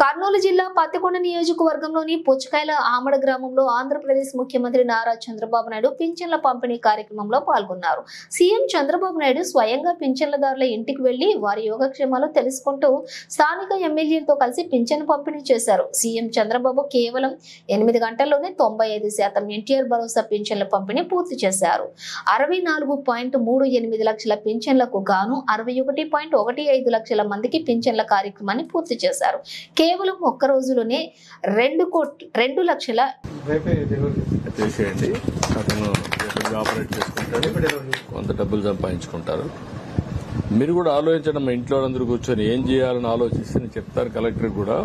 కర్నూలు జిల్లా పత్తికొండ నియోజకవర్గంలోని పుచ్చకాయల ఆమడ గ్రామంలో ఆంధ్రప్రదేశ్ ముఖ్యమంత్రి నారా చంద్రబాబు నాయుడు పింఛన్ల పంపిణీ కార్యక్రమంలో పాల్గొన్నారు. సీఎం చంద్రబాబు నాయుడు స్వయంగా పింఛన్లదారుల ఇంటికి వెళ్లి వారి యోగక్షేమాలు తెలుసుకుంటూ స్థానిక ఎమ్మెల్యేలతో కలిసి పింఛన్ పంపిణీ చేశారు. సీఎం చంద్రబాబు కేవలం 8 గంటల్లోనే 95% ఎన్టీఆర్ భరోసా పింఛన్ల పంపిణీ పూర్తి చేశారు. 64.38 లక్షల పింఛన్లకు గాను 61.15 లక్షల మందికి పింఛన్ల కార్యక్రమాన్ని పూర్తి చేశారు. కేవలం ఒక్క రోజులోనే 2 లక్షల చేసేయండి. అతను ఆపరేట్ చేసుకుంటాడు, కొంత డబ్బులు సంపాదించుకుంటారు. మీరు కూడా ఆలోచించండి. మా ఇంట్లో అందరూ కూర్చొని ఏం చేయాలని ఆలోచిస్తే నేను చెప్తారు కలెక్టర్ కూడా.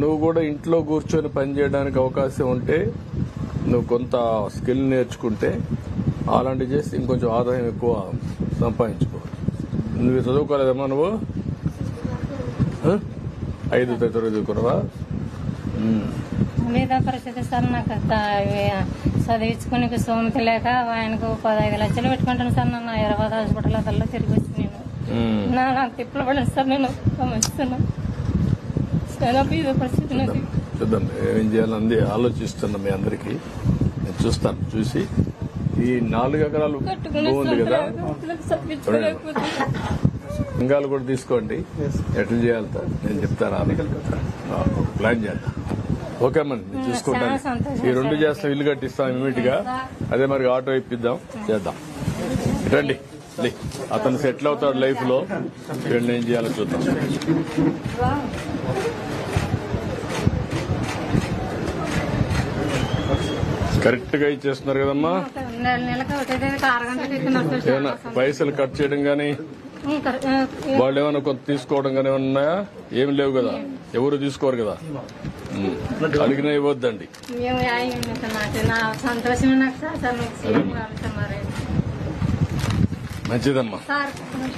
నువ్వు కూడా ఇంట్లో కూర్చొని పనిచేయడానికి అవకాశం ఉంటే నువ్వు కొంత స్కిల్ నేర్చుకుంటే అలాంటివి చేస్తే ఇంకొంచెం ఆదాయం ఎక్కువ సంపాదించుకో. నువ్వు చదువుకోలేదమ్మా? నువ్వు 5 తరగతి చదువుకున్నావా? మీద పరిస్థితి సార్, నాకు చదివించుకునే స్తోమత లేక ఆయనకు 15 లక్షలు పెట్టుకుంటాను సార్. నన్ను 20 హాస్పిటల్ అదల్లో తిరిగి వచ్చి నేను నాకు తిప్పలు పడిన సార్. నేను గమనిస్తున్నా పరిస్థితి నాకు. చూద్దాం ఏం చేయాలని ఆలోచిస్తున్నా. మీ అందరికి నేను చూస్తాను. చూసి ఈ 4 ఎకరాలు బాగుంది కదా, లింగాలు కూడా తీసుకోండి. ఎట్లా చేయాలి నేను చెప్తాను. ప్లాన్ చేద్దాం. ఓకే అమ్మా, నేను చూసుకుంటాను. ఈ 2 చేస్తాం, ఇల్లు కట్టిస్తాం ఇమీడియట్ గా. అదే మరి ఆటో ఇప్పిద్దాం, చేద్దాం. రండి, అతను సెటిల్ అవుతాడు లైఫ్ లో. వీళ్ళని ఏం చేయాలో చూద్దాం. కరెక్ట్ గా ఇచ్చేస్తున్నారు కదమ్మా. ఏమన్నా పైసలు కట్ చేయడం గానీ వాళ్ళు ఏమైనా కొంత తీసుకోవడం కానీ ఏమైనా ఉన్నాయా? ఏమి లేవు కదా, ఎవరు తీసుకోరు కదా. అడిగినా ఇవ్వద్దండి. మంచిదమ్మా.